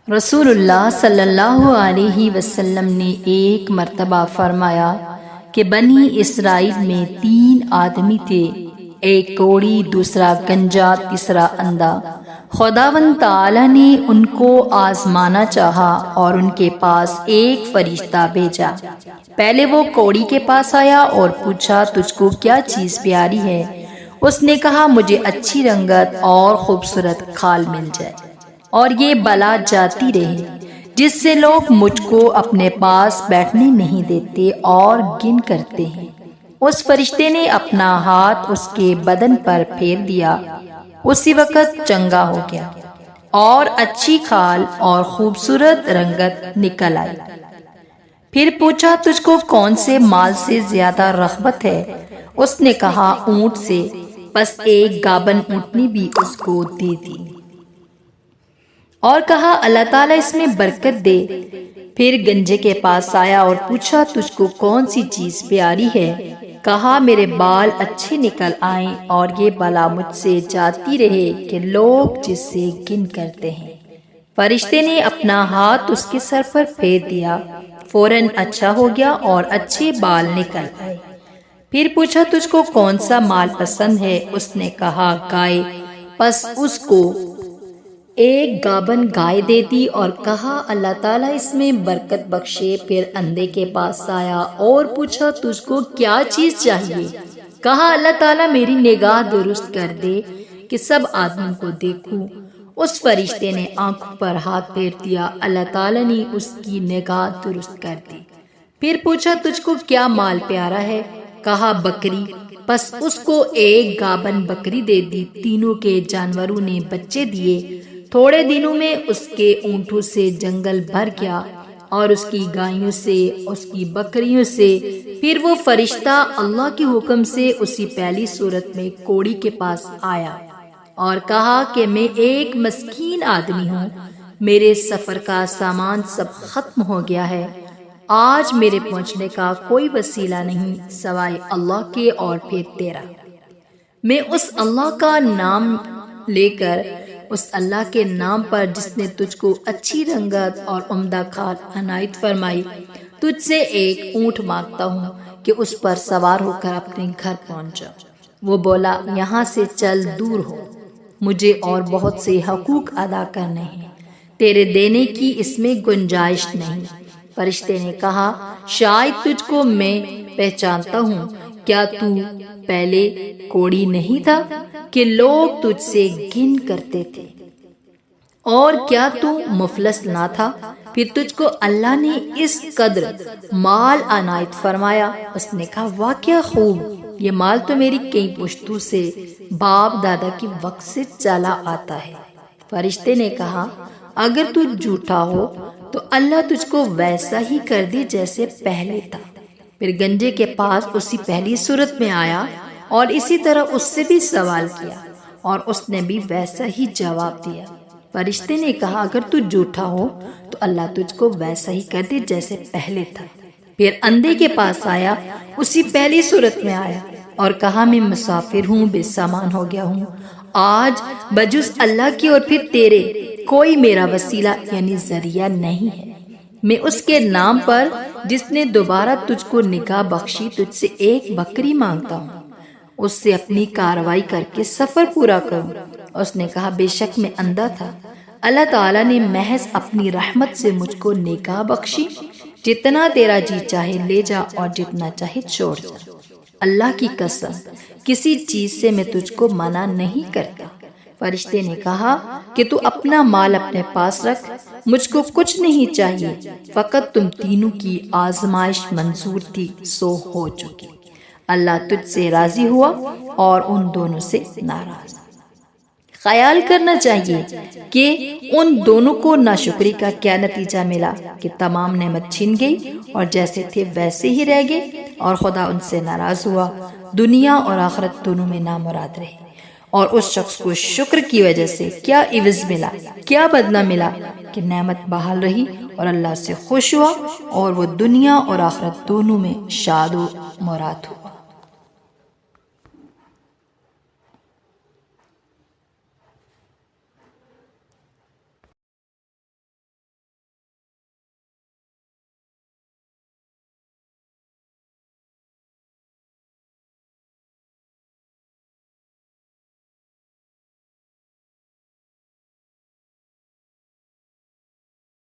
رسول اللہ صلی اللہ علیہ وسلم نے ایک مرتبہ فرمایا کہ بنی اسرائیل میں 3 آدمی تھے، ایک کوڑی، دوسرا گنجا، تیسرا اندھا۔ خداوند تعالی نے ان کو آزمانا چاہا اور ان کے پاس ایک فرشتہ بھیجا۔ پہلے وہ کوڑی کے پاس آیا اور پوچھا، تجھ کو کیا چیز پیاری ہے؟ اس نے کہا، مجھے اچھی رنگت اور خوبصورت کھال مل جائے اور یہ بلا جاتی رہے جس سے لوگ مجھ کو اپنے پاس بیٹھنے نہیں دیتے اور گن کرتے ہیں۔ اس فرشتے نے اپنا ہاتھ اس کے بدن پر پھیر دیا، اسی وقت چنگا ہو گیا اور اچھی کھال اور خوبصورت رنگت نکل آئی۔ پھر پوچھا، تجھ کو کون سے مال سے زیادہ رغبت ہے؟ اس نے کہا، اونٹ سے۔ پس ایک گابن اونٹنی بھی اس کو دے دی اور کہا، اللہ تعالیٰ اس میں برکت دے۔ پھر گنجے کے پاس آیا اور پوچھا، تجھ کو کون سی چیز پیاری ہے؟ کہا، میرے بال اچھے نکل آئیں اور یہ بلا مجھ سے جاتی رہے کہ لوگ جس سے گن کرتے ہیں۔ فرشتے نے اپنا ہاتھ اس کے سر پر پھیر دیا، فوراً اچھا ہو گیا اور اچھے بال نکل آئے۔ پھر پوچھا، تجھ کو کون سا مال پسند ہے؟ اس نے کہا، گائے۔ پس اس کو ایک گابن گائے دے دی اور کہا، اللہ تعالیٰ اس میں برکت بخشے۔ پھر اندھے کے پاس آیا اور پوچھا، تجھ کو کیا چیز چاہیے؟ کہا، اللہ تعالیٰ میری نگاہ درست کر دے کہ سب آدمیوں کو دیکھوں۔ اس فرشتے نے آنکھوں پر ہاتھ پھیر دیا، اللہ تعالیٰ نے اس کی نگاہ درست کر دی۔ پھر پوچھا، تجھ کو کیا مال پیارا ہے؟ کہا، بکری۔ پس اس کو ایک گابن بکری دے دی۔ تینوں کے جانوروں نے بچے دیے۔ تھوڑے دنوں میں اس کے اونٹوں سے جنگل بھر گیا اور اس کی گایوں سے، اس کی بکریوں سے۔ پھر وہ فرشتہ اللہ کے حکم سے اسی پہلی صورت میں کوڑی کے پاس آیا اور کہا کہ میں ایک مسکین آدمی ہوں، میرے سفر کا سامان سب ختم ہو گیا ہے، آج میرے پہنچنے کا کوئی وسیلہ نہیں سوائے اللہ کے اور پھر تیرا۔ میں اس اللہ کا نام لے کر، اس اللہ کے نام پر جس نے تجھ کو اچھی رنگت اور عمدہ کھال عنایت فرمائی، تجھ سے ایک اونٹ مانگتا ہوں کہ اس پر سوار ہو کر اپنے گھر پہنچ جا۔ وہ بولا، یہاں سے چل دور ہو، مجھے اور بہت سے حقوق ادا کرنے ہیں، تیرے دینے کی اس میں گنجائش نہیں۔ فرشتے نے کہا، شاید تجھ کو میں پہچانتا ہوں، کیا تو پہلے کوڑی نہیں تھا کہ لوگ تجھ سے گن کرتے تھے؟ اور کیا تو مفلس نہ تھا؟ پھر تجھ کو اللہ نے اس قدر مال عنایت فرمایا۔ اس نے کہا، واہ کیا خوب، یہ مال تو میری کئی پشتوں سے باپ دادا کے وقت سے چلا آتا ہے۔ فرشتے نے کہا، اگر تو جھوٹا ہو تو اللہ تجھ کو ویسا ہی کر دے جیسے پہلے تھا۔ پھر گنجے کے پاس اسی پہلی صورت میں آیا اور اسی طرح اس سے بھی سوال کیا اور اس نے بھی ویسا ہی جواب دیا۔ فرشتے نے کہا، اگر تو جھوٹا ہو تو اللہ تجھ کو ویسا ہی کر دے جیسے پہلے تھا۔ پھر اندھے کے پاس آیا، اسی پہلی صورت میں آیا اور کہا، میں مسافر ہوں، بے سامان ہو گیا ہوں، آج بجز اللہ کی اور پھر تیرے کوئی میرا وسیلہ یعنی ذریعہ نہیں ہے۔ میں اس کے نام پر جس نے دوبارہ تجھ کو نگاہ بخشی، تجھ سے ایک بکری مانگتا ہوں، اس سے اپنی کاروائی کر کے سفر پورا کروں۔ اس نے کہا، بے شک میں اندھا تھا، اللہ تعالیٰ نے محض اپنی رحمت سے مجھ کو نگاہ بخشی، جتنا تیرا جی چاہے لے جا اور جتنا چاہے چھوڑ جا، اللہ کی قسم کسی چیز سے میں تجھ کو منع نہیں کرتا۔ فرشتے نے کہا کہ تو اپنا مال اپنے پاس رکھ، مجھ کو کچھ نہیں چاہیے، فقط تم تینوں کی آزمائش منظور تھی سو ہو چکی۔ اللہ تجھ سے راضی ہوا اور ان دونوں سے ناراض۔ خیال کرنا چاہیے کہ ان دونوں کو ناشکری کا کیا نتیجہ ملا کہ تمام نعمت چھن گئی اور جیسے تھے ویسے ہی رہ گئے اور خدا ان سے ناراض ہوا، دنیا اور آخرت دونوں میں نامراد رہے۔ اور اس شخص کو شکر کی وجہ سے کیا عوض ملا، کیا بدلہ ملا کہ نعمت بحال رہی اور اللہ سے خوش ہوا اور وہ دنیا اور آخرت دونوں میں شاد و مراد ہوا۔